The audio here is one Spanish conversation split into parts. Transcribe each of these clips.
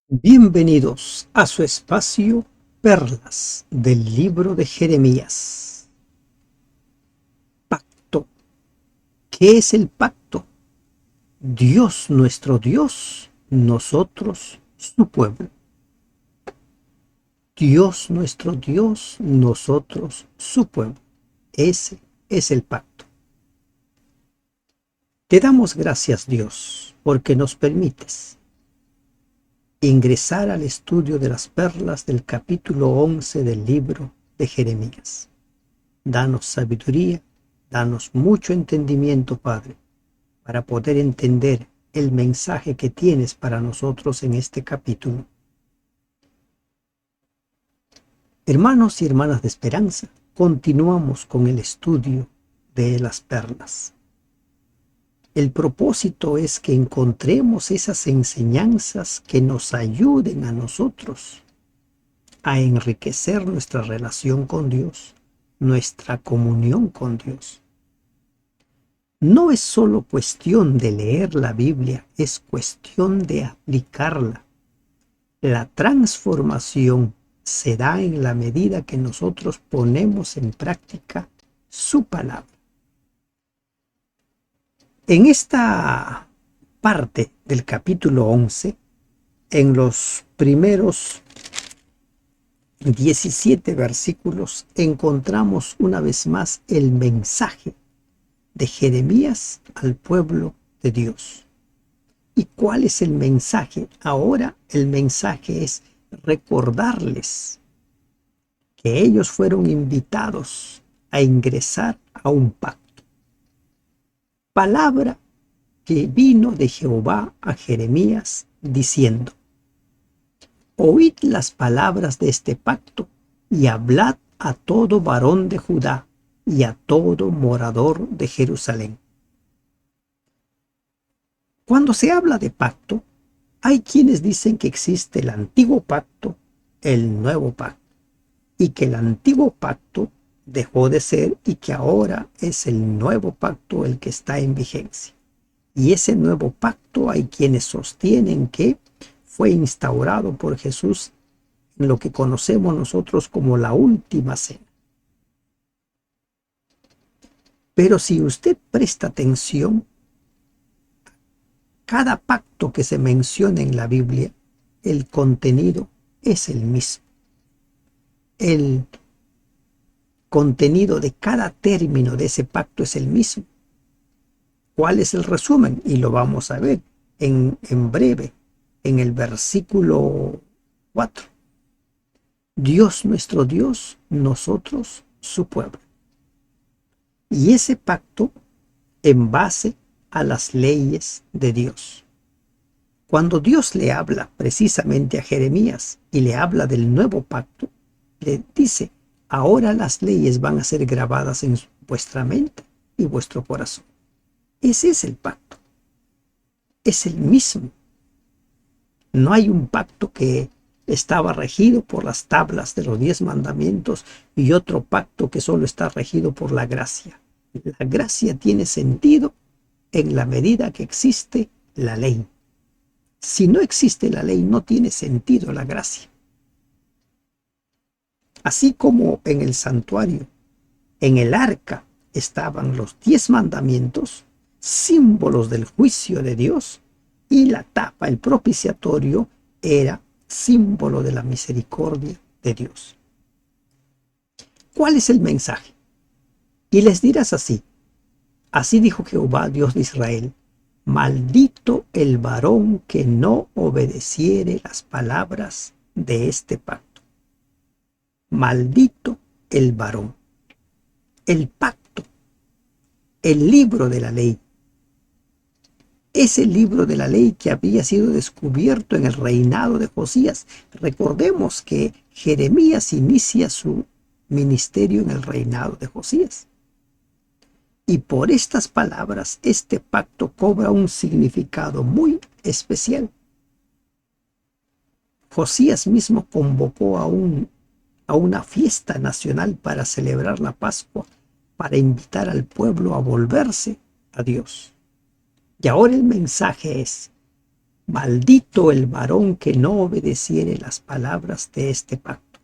Bienvenidos a su espacio Perlas del libro de Jeremías. Pacto. ¿Qué es el pacto? Dios nuestro Dios, nosotros su pueblo. Dios nuestro Dios, nosotros su pueblo. Ese es el pacto. Te damos gracias, Dios, porque nos permites ingresar al estudio de las perlas del capítulo 11 del libro de Jeremías. Danos sabiduría, danos mucho entendimiento, Padre, para poder entender el mensaje que tienes para nosotros en este capítulo. Hermanos y hermanas de esperanza, continuamos con el estudio de las perlas. El propósito es que encontremos esas enseñanzas que nos ayuden a nosotros a enriquecer nuestra relación con Dios, nuestra comunión con Dios. No es solo cuestión de leer la Biblia, es cuestión de aplicarla. La transformación se da en la medida que nosotros ponemos en práctica su palabra. En esta parte del capítulo 11, en los primeros 17 versículos, encontramos una vez más el mensaje de Jeremías al pueblo de Dios. ¿Y cuál es el mensaje? Ahora el mensaje es recordarles que ellos fueron invitados a ingresar a un pacto. Palabra que vino de Jehová a Jeremías diciendo: oíd las palabras de este pacto y hablad a todo varón de Judá y a todo morador de Jerusalén. Cuando se habla de pacto, hay quienes dicen que existe el antiguo pacto, el nuevo pacto, y que el antiguo pacto dejó de ser y que ahora es el nuevo pacto el que está en vigencia. Y ese nuevo pacto hay quienes sostienen que fue instaurado por Jesús en lo que conocemos nosotros como la última cena. Pero si usted presta atención, cada pacto que se menciona en la Biblia, el contenido es el mismo. El contenido de cada término de ese pacto es el mismo. ¿Cuál es el resumen? Y lo vamos a ver en breve, en el versículo 4. Dios nuestro Dios, nosotros su pueblo. Y ese pacto en base a las leyes de Dios. Cuando Dios le habla precisamente a Jeremías y le habla del nuevo pacto, le dice: ahora las leyes van a ser grabadas en vuestra mente y vuestro corazón. Ese es el pacto. Es el mismo. No hay un pacto que estaba regido por las tablas de los 10 mandamientos y otro pacto que solo está regido por la gracia. La gracia tiene sentido en la medida que existe la ley. Si no existe la ley, no tiene sentido la gracia. Así como en el santuario, en el arca, estaban los 10 mandamientos, símbolos del juicio de Dios, y la tapa, el propiciatorio, era símbolo de la misericordia de Dios. ¿Cuál es el mensaje? Y les dirás así: así dijo Jehová, Dios de Israel: maldito el varón que no obedeciere las palabras de este pacto. Maldito el varón. El pacto, el libro de la ley, ese libro de la ley que había sido descubierto en el reinado de Josías. Recordemos que Jeremías inicia su ministerio en el reinado de Josías. Y por estas palabras, este pacto cobra un significado muy especial. Josías mismo convocó a una fiesta nacional para celebrar la Pascua, para invitar al pueblo a volverse a Dios. Y ahora el mensaje es: Maldito el varón que no obedeciere las palabras de este pacto.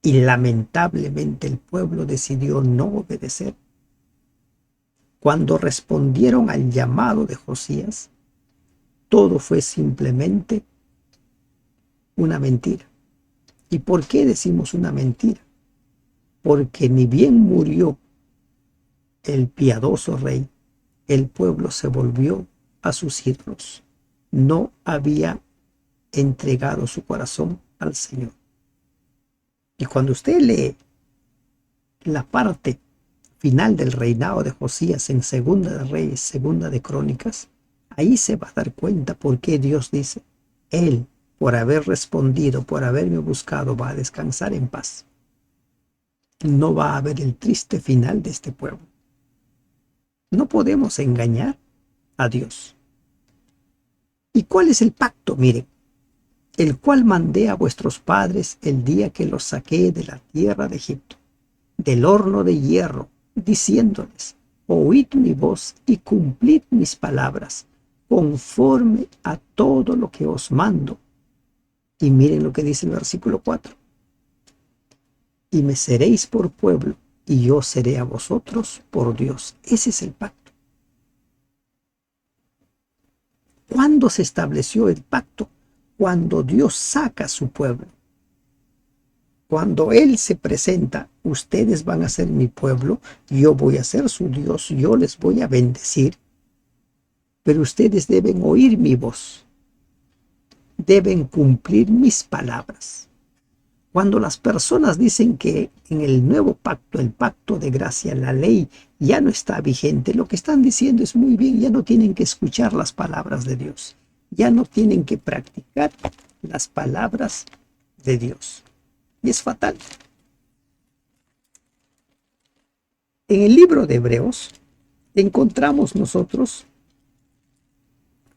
Y lamentablemente el pueblo decidió no obedecer. Cuando respondieron al llamado de Josías, todo fue simplemente una mentira. ¿Y por qué decimos una mentira? Porque ni bien murió el piadoso rey, el pueblo se volvió a sus ídolos. No había entregado su corazón al Señor. Y cuando usted lee la parte final del reinado de Josías en Segunda de Reyes, Segunda de Crónicas, ahí se va a dar cuenta por qué Dios dice, Él, por haber respondido, por haberme buscado, va a descansar en paz. No va a haber el triste final de este pueblo. No podemos engañar a Dios. ¿Y cuál es el pacto? Miren, el cual mandé a vuestros padres el día que los saqué de la tierra de Egipto, del horno de hierro, diciéndoles, oíd mi voz y cumplid mis palabras, conforme a todo lo que os mando. Y miren lo que dice el versículo 4. Y me seréis por pueblo, y yo seré a vosotros por Dios. Ese es el pacto. ¿Cuándo se estableció el pacto? Cuando Dios saca a su pueblo. Cuando Él se presenta, ustedes van a ser mi pueblo, yo voy a ser su Dios, yo les voy a bendecir, pero ustedes deben oír mi voz, deben cumplir mis palabras. Cuando las personas dicen que en el nuevo pacto, el pacto de gracia, la ley ya no está vigente, lo que están diciendo es muy bien, ya no tienen que escuchar las palabras de Dios, ya no tienen que practicar las palabras de Dios. Y es fatal. En el libro de Hebreos encontramos nosotros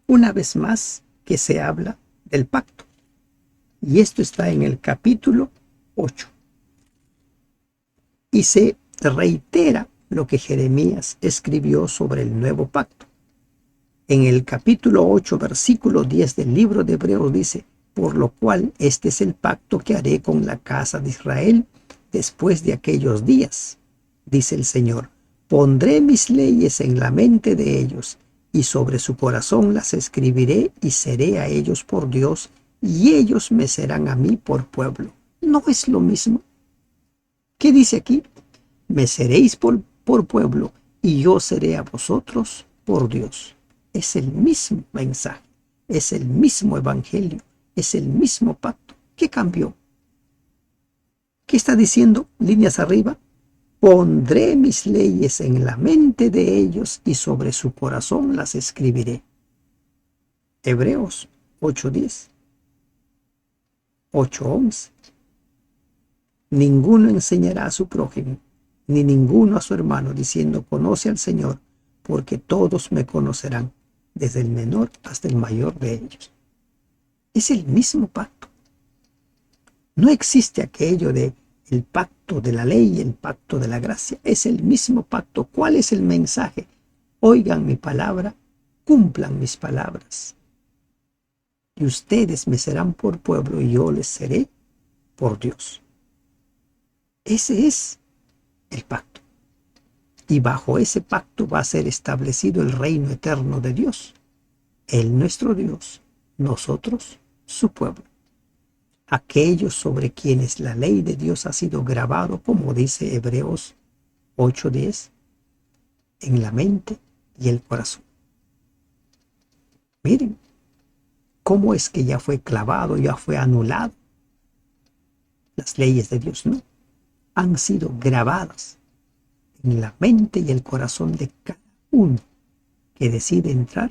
una vez más que se habla del pacto. Y esto está en el capítulo 8. Y se reitera lo que Jeremías escribió sobre el nuevo pacto. En el capítulo 8, versículo 10 del libro de Hebreos dice, por lo cual este es el pacto que haré con la casa de Israel después de aquellos días, dice el Señor. Pondré mis leyes en la mente de ellos, y sobre su corazón las escribiré, y seré a ellos por Dios, y ellos me serán a mí por pueblo. ¿No es lo mismo? ¿Qué dice aquí? Me seréis por pueblo, y yo seré a vosotros por Dios. Es el mismo mensaje, es el mismo evangelio, es el mismo pacto. ¿Qué cambió? ¿Qué está diciendo? Líneas arriba. Pondré mis leyes en la mente de ellos y sobre su corazón las escribiré. Hebreos 8:10, 8:11. Ninguno enseñará a su prójimo, ni ninguno a su hermano, diciendo, conoce al Señor, porque todos me conocerán, desde el menor hasta el mayor de ellos. Es el mismo pacto. No existe aquello de el pacto de la ley y el pacto de la gracia. Es el mismo pacto. ¿Cuál es el mensaje? Oigan mi palabra, cumplan mis palabras. Y ustedes me serán por pueblo y yo les seré por Dios. Ese es el pacto. Y bajo ese pacto va a ser establecido el reino eterno de Dios. Él nuestro Dios, nosotros su pueblo. Aquellos sobre quienes la ley de Dios ha sido grabado, como dice Hebreos 8:10, en la mente y el corazón. Miren, cómo es que ya fue clavado, ya fue anulado. Las leyes de Dios no, han sido grabadas en la mente y el corazón de cada uno que decide entrar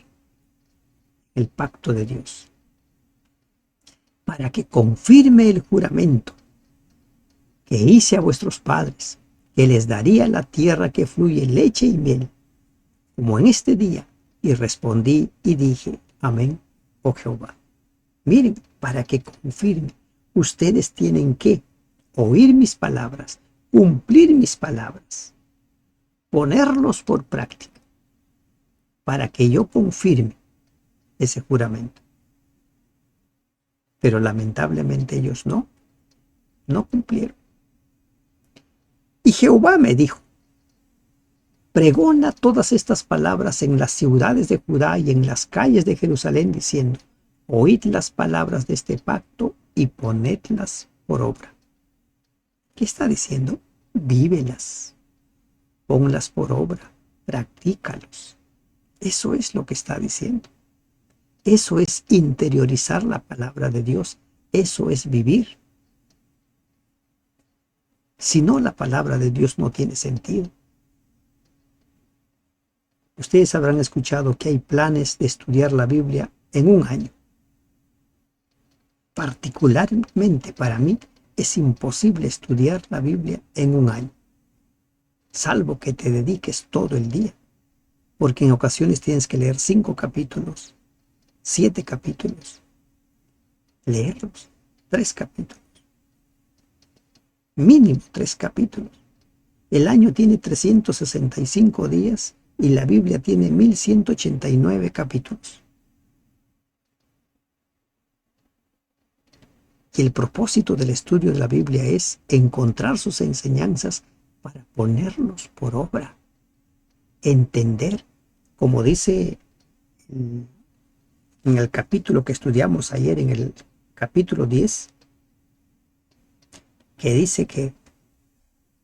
en el pacto de Dios, para que confirme el juramento que hice a vuestros padres, que les daría la tierra que fluye leche y miel, como en este día. Y respondí y dije, amén, oh Jehová. Miren, para que confirme, ustedes tienen que oír mis palabras, cumplir mis palabras, ponerlos por práctica, para que yo confirme ese juramento. Pero lamentablemente ellos no cumplieron. Y Jehová me dijo: pregona todas estas palabras en las ciudades de Judá y en las calles de Jerusalén, diciendo: oíd las palabras de este pacto y ponedlas por obra. ¿Qué está diciendo? Vívelas, ponlas por obra, practícalos. Eso es lo que está diciendo. Eso es interiorizar la palabra de Dios. Eso es vivir. Si no, la palabra de Dios no tiene sentido. Ustedes habrán escuchado que hay planes de estudiar la Biblia en un año. Particularmente para mí es imposible estudiar la Biblia en un año, salvo que te dediques todo el día, porque en ocasiones tienes que leer 5 capítulos, 7 capítulos, leerlos, 3 capítulos, mínimo 3 capítulos. El año tiene 365 días y la Biblia tiene 1189 capítulos. Y el propósito del estudio de la Biblia es encontrar sus enseñanzas para ponerlos por obra, entender, como dice en el capítulo que estudiamos ayer, en el capítulo 10, que dice que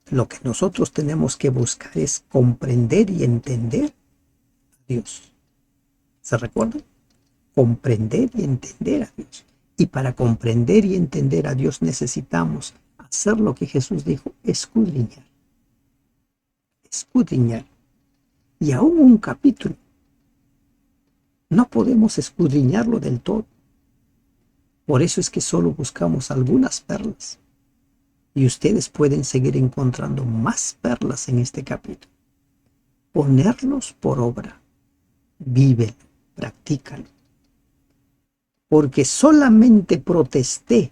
lo que nosotros tenemos que buscar es comprender y entender a Dios. ¿Se recuerdan? Comprender y entender a Dios. Y para comprender y entender a Dios necesitamos hacer lo que Jesús dijo: escudriñar. Escudriñar. Y aún un capítulo no podemos escudriñarlo del todo. Por eso es que solo buscamos algunas perlas. Y ustedes pueden seguir encontrando más perlas en este capítulo. Ponerlos por obra. Vívelo, practícalo. Porque solamente protesté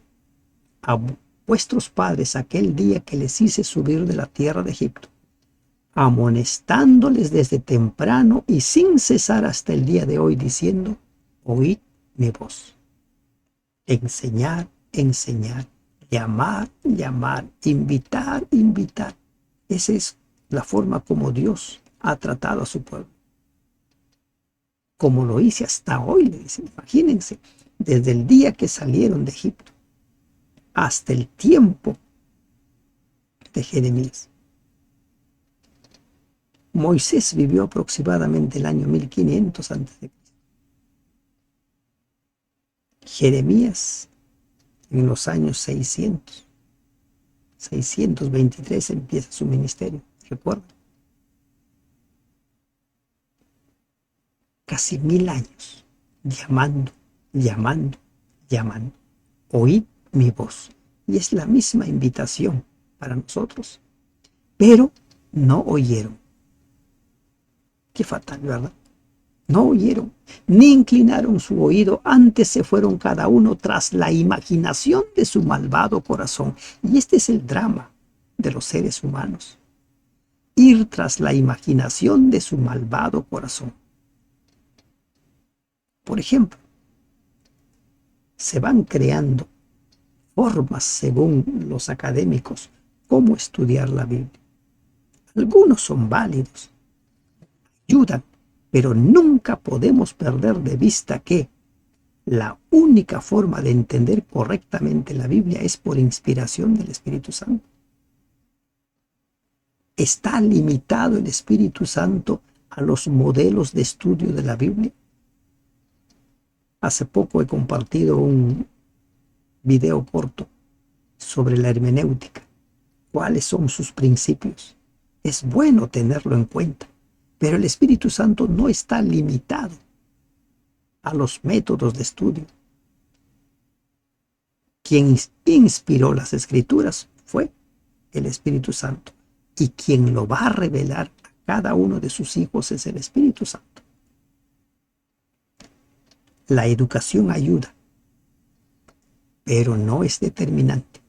a vuestros padres aquel día que les hice subir de la tierra de Egipto, amonestándoles desde temprano y sin cesar hasta el día de hoy, diciendo: oíd mi voz. Enseñar, enseñar, llamar, llamar, invitar, invitar. Esa es la forma como Dios ha tratado a su pueblo. Como lo hice hasta hoy, le dicen. Imagínense, desde el día que salieron de Egipto hasta el tiempo de Jeremías. Moisés vivió aproximadamente el año 1500 a.C. Jeremías en los años 623 empieza su ministerio, ¿recuerdan? Casi 1000 años llamando, llamando, llamando. Oíd mi voz. Y es la misma invitación para nosotros. Pero no oyeron. Qué fatal, ¿verdad? No oyeron, ni inclinaron su oído, antes se fueron cada uno tras la imaginación de su malvado corazón. Y este es el drama de los seres humanos. Ir tras la imaginación de su malvado corazón. Por ejemplo, se van creando formas, según los académicos, cómo estudiar la Biblia. Algunos son válidos, ayudan, pero nunca podemos perder de vista que la única forma de entender correctamente la Biblia es por inspiración del Espíritu Santo. ¿Está limitado el Espíritu Santo a los modelos de estudio de la Biblia? Hace poco he compartido un video corto sobre la hermenéutica. ¿Cuáles son sus principios? Es bueno tenerlo en cuenta, pero el Espíritu Santo no está limitado a los métodos de estudio. Quien inspiró las Escrituras fue el Espíritu Santo, y quien lo va a revelar a cada uno de sus hijos es el Espíritu Santo. La educación ayuda, pero no es determinante.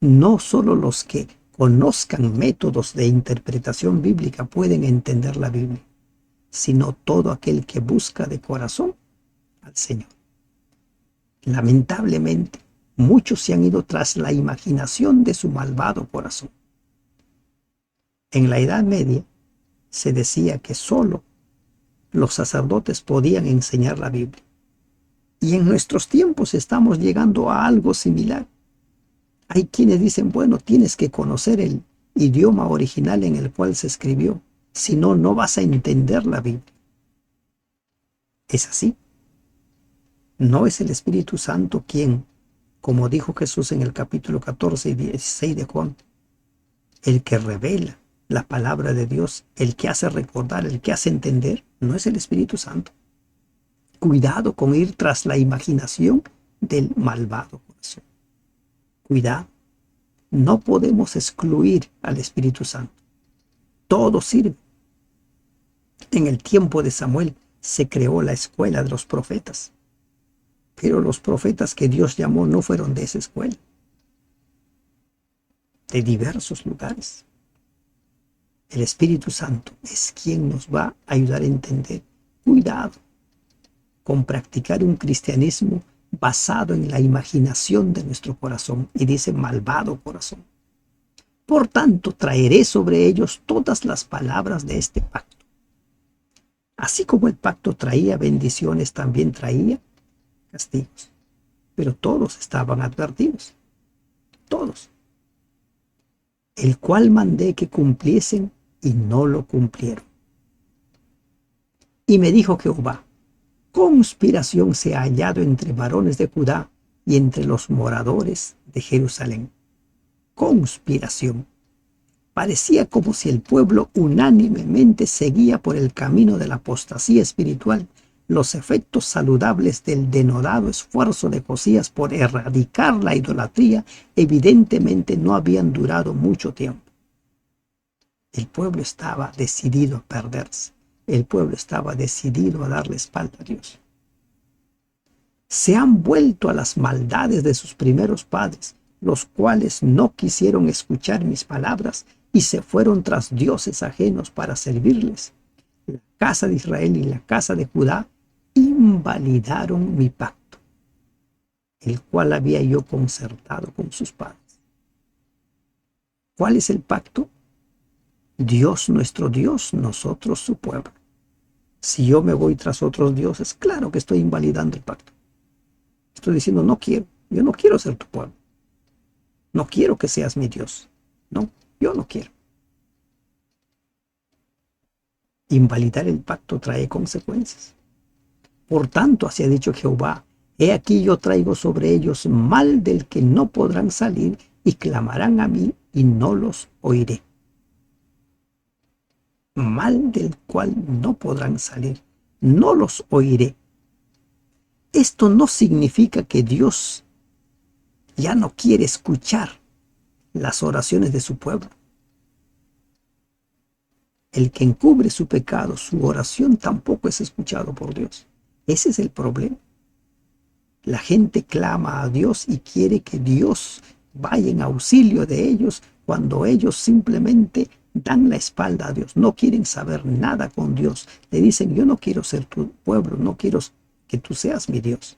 No solo los que conozcan métodos de interpretación bíblica pueden entender la Biblia, sino todo aquel que busca de corazón al Señor. Lamentablemente, muchos se han ido tras la imaginación de su malvado corazón. En la Edad Media se decía que solo los sacerdotes podían enseñar la Biblia. Y en nuestros tiempos estamos llegando a algo similar. Hay quienes dicen, bueno, tienes que conocer el idioma original en el cual se escribió, si no, no vas a entender la Biblia. ¿Es así? No es el Espíritu Santo quien, como dijo Jesús en el capítulo 14 y 16 de Juan, el que revela la palabra de Dios, el que hace recordar, el que hace entender, no es el Espíritu Santo. Cuidado con ir tras la imaginación del malvado corazón. Cuidado. No podemos excluir al Espíritu Santo. Todo sirve. En el tiempo de Samuel se creó la escuela de los profetas. Pero los profetas que Dios llamó no fueron de esa escuela. De diversos lugares. El Espíritu Santo es quien nos va a ayudar a entender. Cuidado con practicar un cristianismo basado en la imaginación de nuestro corazón, y dice malvado corazón. Por tanto, traeré sobre ellos todas las palabras de este pacto. Así como el pacto traía bendiciones, también traía castigos. Pero todos estaban advertidos. Todos. El cual mandé que cumpliesen y no lo cumplieron. Y me dijo Jehová, conspiración se ha hallado entre varones de Judá y entre los moradores de Jerusalén. Conspiración. Parecía como si el pueblo unánimemente seguía por el camino de la apostasía espiritual los efectos saludables del denodado esfuerzo de Josías por erradicar la idolatría. Evidentemente no habían durado mucho tiempo. El pueblo estaba decidido a perderse. El pueblo estaba decidido a darle espalda a Dios. Se han vuelto a las maldades de sus primeros padres, los cuales no quisieron escuchar mis palabras y se fueron tras dioses ajenos para servirles. La casa de Israel y la casa de Judá invalidaron mi pacto, el cual había yo concertado con sus padres. ¿Cuál es el pacto? Dios nuestro Dios, nosotros su pueblo. Si yo me voy tras otros dioses, claro que estoy invalidando el pacto. Estoy diciendo, no quiero, yo no quiero ser tu pueblo. No quiero que seas mi Dios. No, yo no quiero. Invalidar el pacto trae consecuencias. Por tanto, así ha dicho Jehová, he aquí yo traigo sobre ellos mal del que no podrán salir y clamarán a mí y no los oiré. Mal del cual no podrán salir, no los oiré. Esto no significa que Dios ya no quiere escuchar las oraciones de su pueblo. El que encubre su pecado, su oración tampoco es escuchado por Dios. Ese es el problema. La gente clama a Dios y quiere que Dios vaya en auxilio de ellos cuando ellos simplemente dan la espalda a Dios. No quieren saber nada con Dios. Le dicen, yo no quiero ser tu pueblo, no quiero que tú seas mi Dios.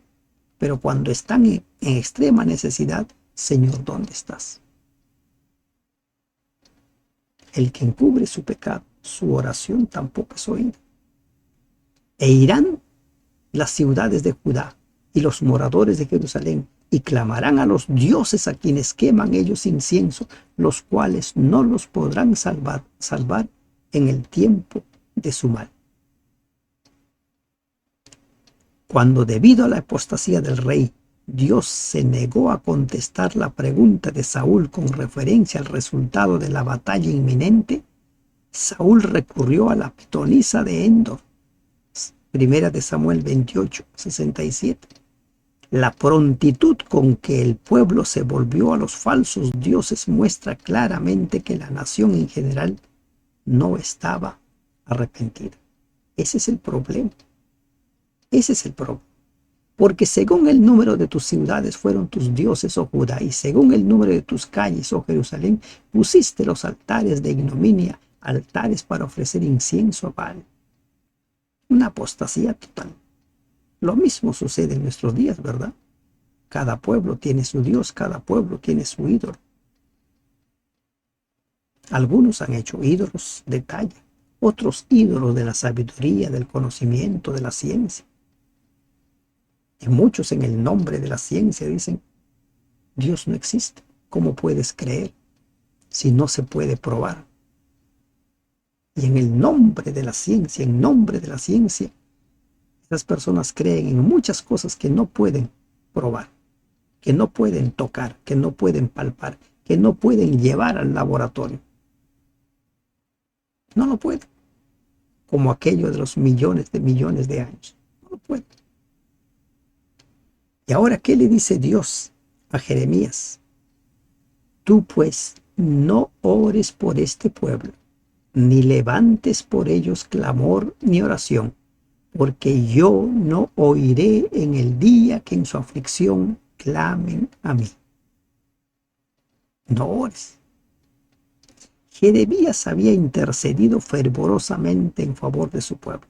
Pero cuando están en extrema necesidad, Señor, ¿dónde estás? El que encubre su pecado, su oración tampoco es oída. E irán las ciudades de Judá y los moradores de Jerusalén y clamarán a los dioses a quienes queman ellos incienso, los cuales no los podrán salvar en el tiempo de su mal. Cuando debido a la apostasía del rey, Dios se negó a contestar la pregunta de Saúl con referencia al resultado de la batalla inminente, Saúl recurrió a la pitonisa de Endor. Primera de Samuel 28, 67. La prontitud con que el pueblo se volvió a los falsos dioses muestra claramente que la nación en general no estaba arrepentida. Ese es el problema. Ese es el problema. Porque según el número de tus ciudades fueron tus dioses, oh Judá, y según el número de tus calles, oh Jerusalén, pusiste los altares de ignominia, altares para ofrecer incienso a Baal. una apostasía total. Lo mismo sucede en nuestros días, ¿verdad? Cada pueblo tiene su Dios, cada pueblo tiene su ídolo. Algunos han hecho ídolos de talla, otros ídolos de la sabiduría, del conocimiento, de la ciencia. Y muchos en el nombre de la ciencia dicen, Dios no existe. ¿Cómo puedes creer si no se puede probar? Y en el nombre de la ciencia, en nombre de la ciencia, esas personas creen en muchas cosas que no pueden probar, que no pueden tocar, que no pueden palpar, que no pueden llevar al laboratorio. No lo pueden. Como aquello de los millones de años. No lo pueden. Y ahora, ¿qué le dice Dios a Jeremías? Tú pues no ores por este pueblo, ni levantes por ellos clamor ni oración, porque yo no oiré en el día que en su aflicción clamen a mí. No ores. Jeremías había intercedido fervorosamente en favor de su pueblo.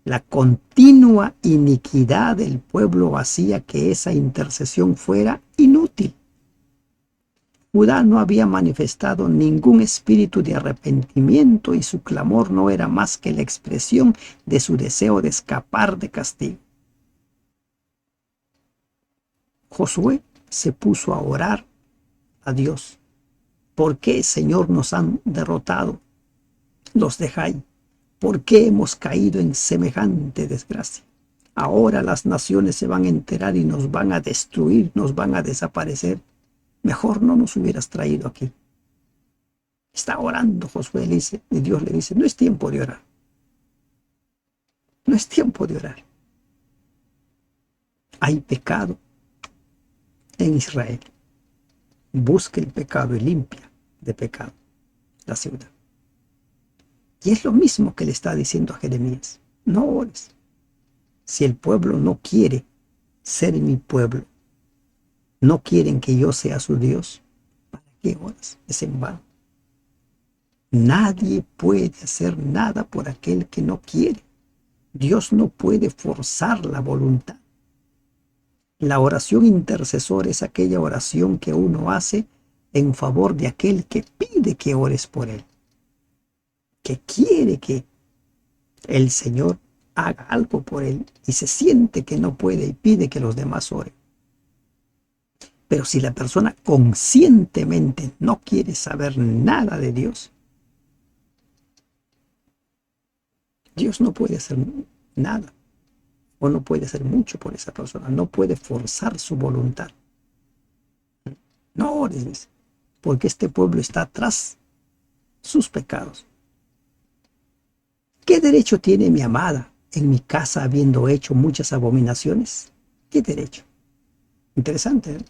La continua iniquidad del pueblo hacía que esa intercesión fuera inútil. Judá no había manifestado ningún espíritu de arrepentimiento y su clamor no era más que la expresión de su deseo de escapar de castigo. Josué se puso a orar a Dios. ¿Por qué, Señor, nos han derrotado los de Jai? ¿Por qué hemos caído en semejante desgracia? Ahora las naciones se van a enterar y nos van a destruir, nos van a desaparecer. Mejor no nos hubieras traído aquí. Está orando Josué, le dice, y Dios le dice, no es tiempo de orar. No es tiempo de orar. Hay pecado en Israel. Busca el pecado y limpia de pecado la ciudad. Y es lo mismo que le está diciendo a Jeremías. No ores. Si el pueblo no quiere ser mi pueblo, no quieren que yo sea su Dios, ¿para qué oras? Es en vano. Nadie puede hacer nada por aquel que no quiere. Dios no puede forzar la voluntad. La oración intercesora es aquella oración que uno hace en favor de aquel que pide que ores por él, que quiere que el Señor haga algo por él y se siente que no puede y pide que los demás oren. Pero si la persona conscientemente no quiere saber nada de Dios, Dios no puede hacer nada o no puede hacer mucho por esa persona, no puede forzar su voluntad. No ores, porque este pueblo está tras sus pecados. ¿Qué derecho tiene mi amada en mi casa habiendo hecho muchas abominaciones? ¿Qué derecho? Interesante, ¿eh?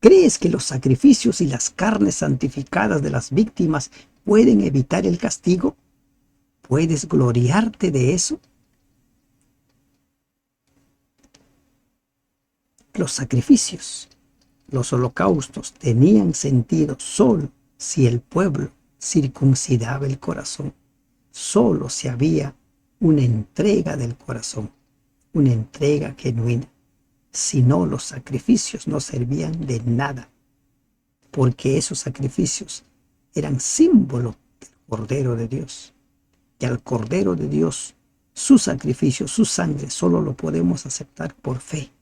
¿Crees que los sacrificios y las carnes santificadas de las víctimas pueden evitar el castigo? ¿Puedes gloriarte de eso? Los sacrificios, los holocaustos tenían sentido solo si el pueblo circuncidaba el corazón, solo si había una entrega del corazón, una entrega genuina. Si no, los sacrificios no servían de nada, porque esos sacrificios eran símbolo del Cordero de Dios. Y al Cordero de Dios, su sacrificio, su sangre, solo lo podemos aceptar por fe,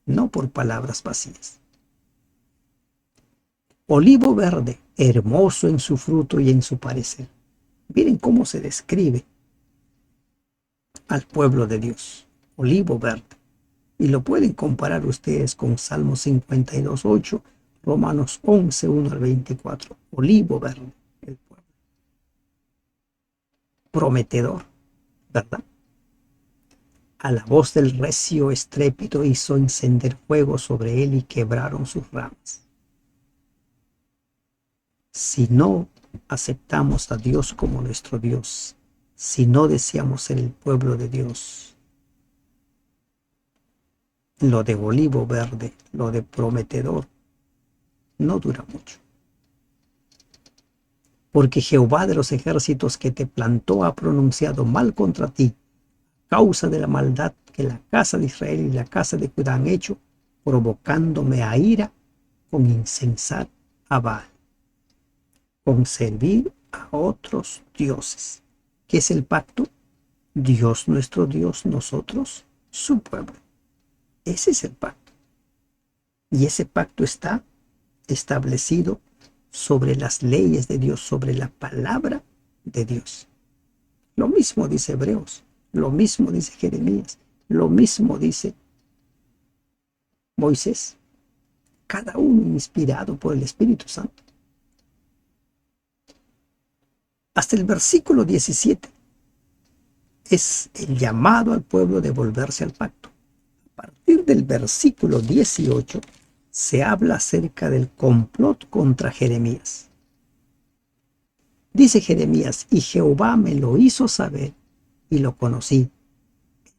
no por palabras vacías. Olivo verde, hermoso en su fruto y en su parecer. Miren cómo se describe al pueblo de Dios. Olivo verde. Y lo pueden comparar ustedes con Salmo 52:8, Romanos 11:1 al 24. Olivo verde, el pueblo. Prometedor, ¿verdad? A la voz del recio estrépito hizo encender fuego sobre él y quebraron sus ramas. Si no aceptamos a Dios como nuestro Dios, si no deseamos ser el pueblo de Dios, lo de olivo verde, lo de prometedor, no dura mucho. porque Jehová de los ejércitos que te plantó ha pronunciado mal contra ti, causa de la maldad que la casa de Israel y la casa de Judá han hecho, provocándome a ira con incensar a Baal, con servir a otros dioses. ¿Qué es el pacto? Dios nuestro Dios, nosotros, su pueblo. Ese es el pacto. Y ese pacto está establecido sobre las leyes de Dios, sobre la palabra de Dios. Lo mismo dice Hebreos, lo mismo dice Jeremías, lo mismo dice Moisés, cada uno inspirado por el Espíritu Santo. Hasta el versículo 17 es el llamado al pueblo de volverse al pacto. A partir del versículo 18 se habla acerca del complot contra Jeremías. Dice Jeremías, y Jehová me lo hizo saber y lo conocí.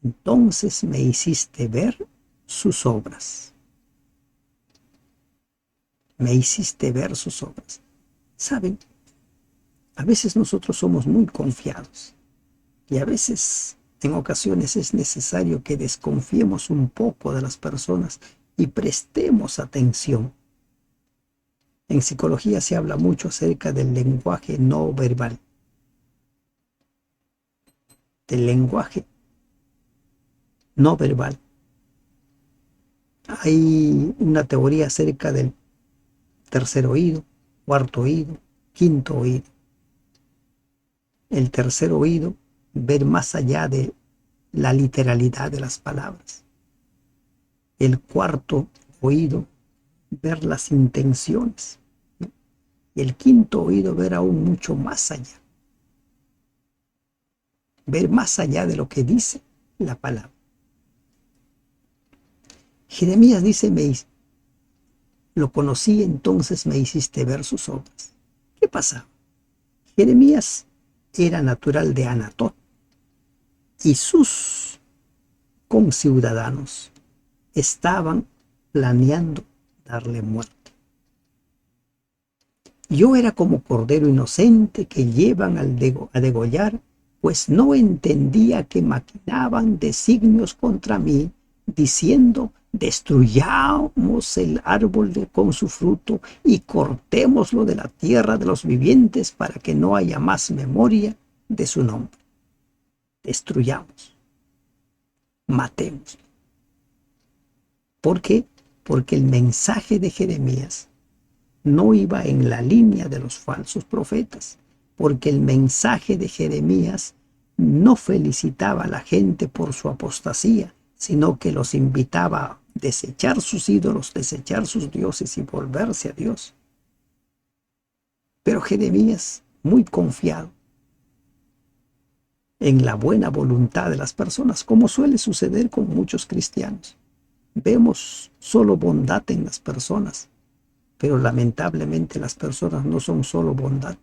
Entonces me hiciste ver sus obras. Me hiciste ver sus obras. ¿Saben? A veces nosotros somos muy confiados y a veces, en ocasiones, es necesario que desconfiemos un poco de las personas y prestemos atención. En psicología se habla mucho acerca del lenguaje no verbal. Del lenguaje no verbal. Hay una teoría acerca del tercer oído, cuarto oído, quinto oído. El tercer oído, ver más allá de la literalidad de las palabras. El cuarto oído, ver las intenciones. Y el quinto oído, ver aún mucho más allá. Ver más allá de lo que dice la palabra. Jeremías dice, lo conocí, entonces me hiciste ver sus obras. ¿Qué pasaba? Jeremías era natural de Anatot y sus conciudadanos estaban planeando darle muerte. Yo era como cordero inocente que llevan a degollar, pues no entendía que maquinaban designios contra mí, diciendo, destruyamos el árbol con su fruto y cortémoslo de la tierra de los vivientes para que no haya más memoria de su nombre. Destruyamos, matemos. ¿Por qué? Porque el mensaje de Jeremías no iba en la línea de los falsos profetas, porque el mensaje de Jeremías no felicitaba a la gente por su apostasía, sino que los invitaba a desechar sus ídolos, desechar sus dioses y volverse a Dios. Pero Jeremías, muy confiado en la buena voluntad de las personas, como suele suceder con muchos cristianos, vemos solo bondad en las personas, pero lamentablemente las personas no son solo bondad.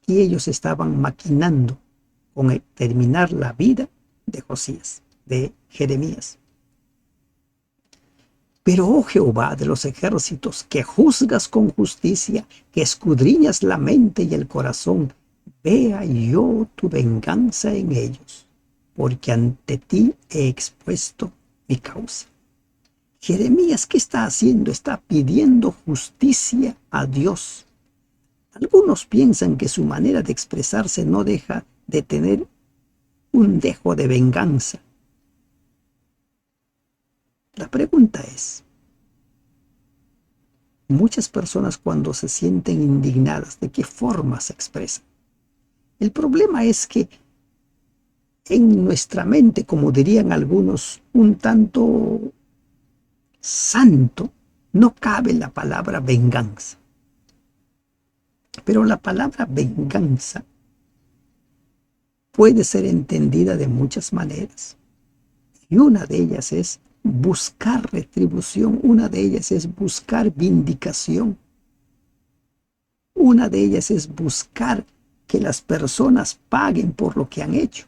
Y ellos estaban maquinando con terminar la vida de Josías, de Jeremías. Pero, oh Jehová de los ejércitos, que juzgas con justicia, que escudriñas la mente y el corazón, vea yo tu venganza en ellos, porque ante ti he expuesto mi causa. Jeremías, ¿qué está haciendo? Está pidiendo justicia a Dios. Algunos piensan que su manera de expresarse no deja de tener un dejo de venganza. La pregunta es, muchas personas cuando se sienten indignadas, ¿de qué forma se expresan? El problema es que en nuestra mente, como dirían algunos, un tanto santo, no cabe la palabra venganza. Pero la palabra venganza puede ser entendida de muchas maneras. Y una de ellas es buscar retribución, una de ellas es buscar vindicación, una de ellas es buscar que las personas paguen por lo que han hecho.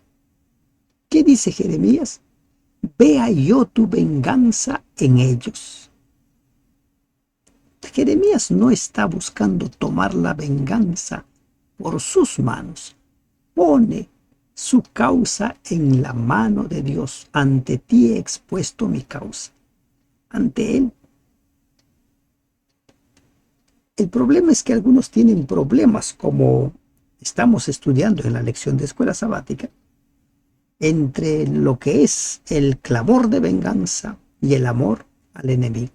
¿Qué dice Jeremías? Vea yo tu venganza en ellos. Jeremías no está buscando tomar la venganza por sus manos. Pone su causa en la mano de Dios. Ante ti he expuesto mi causa. Ante Él. El problema es que algunos tienen problemas, como estamos estudiando en la lección de escuela sabática, entre lo que es el clamor de venganza y el amor al enemigo.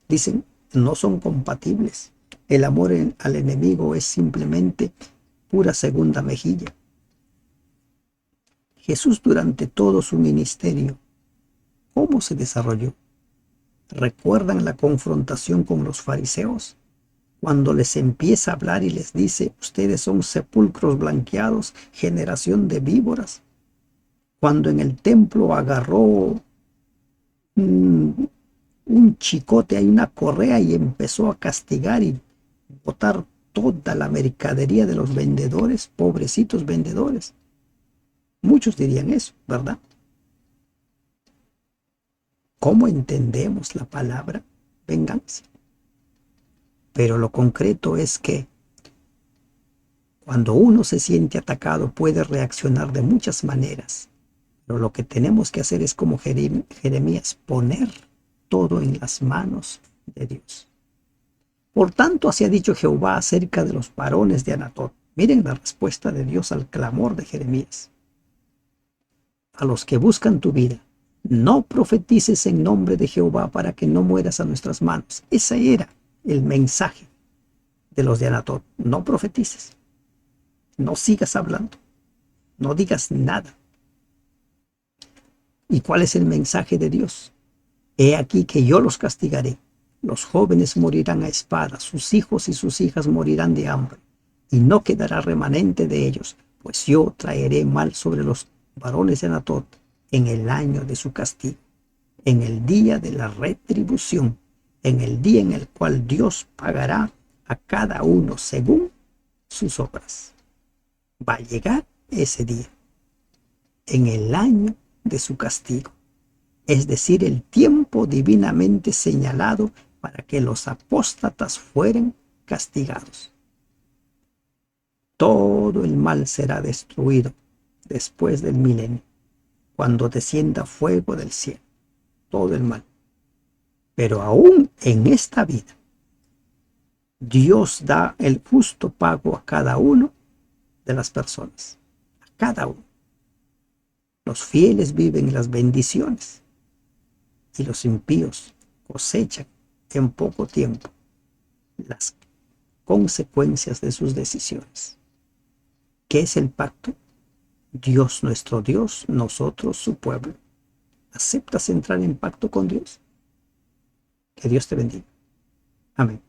Dicen, no son compatibles. El amor al enemigo es simplemente pura segunda mejilla. Jesús, durante todo su ministerio, ¿cómo se desarrolló? ¿Recuerdan la confrontación con los fariseos? Cuando les empieza a hablar y les dice, ustedes son sepulcros blanqueados, generación de víboras. Cuando en el templo agarró un chicote, hay una correa, y empezó a castigar y botar toda la mercadería de los vendedores, pobrecitos vendedores. Muchos dirían eso, ¿verdad? ¿Cómo entendemos la palabra venganza? Pero lo concreto es que cuando uno se siente atacado puede reaccionar de muchas maneras. Pero lo que tenemos que hacer es, como Jeremías, poner todo en las manos de Dios. Por tanto, así ha dicho Jehová acerca de los varones de Anatot. Miren la respuesta de Dios al clamor de Jeremías. A los que buscan tu vida, no profetices en nombre de Jehová para que no mueras a nuestras manos. Ese era el mensaje de los de Anatot. No profetices. No sigas hablando. No digas nada. ¿Y cuál es el mensaje de Dios? He aquí que yo los castigaré. Los jóvenes morirán a espada, sus hijos y sus hijas morirán de hambre, y no quedará remanente de ellos, pues yo traeré mal sobre los varones de Anatot en el año de su castigo, en el día de la retribución, en el día en el cual Dios pagará a cada uno según sus obras. Va a llegar ese día, en el año de su castigo, es decir, el tiempo divinamente señalado para que los apóstatas fueran castigados. Todo el mal será destruido después del milenio, cuando descienda fuego del cielo, todo el mal. Pero aún en esta vida, Dios da el justo pago a cada uno de las personas, a cada uno. Los fieles viven las bendiciones y los impíos cosechan en poco tiempo las consecuencias de sus decisiones. ¿Qué es el pacto? Dios nuestro Dios, nosotros su pueblo. ¿Aceptas entrar en pacto con Dios? Que Dios te bendiga. Amén.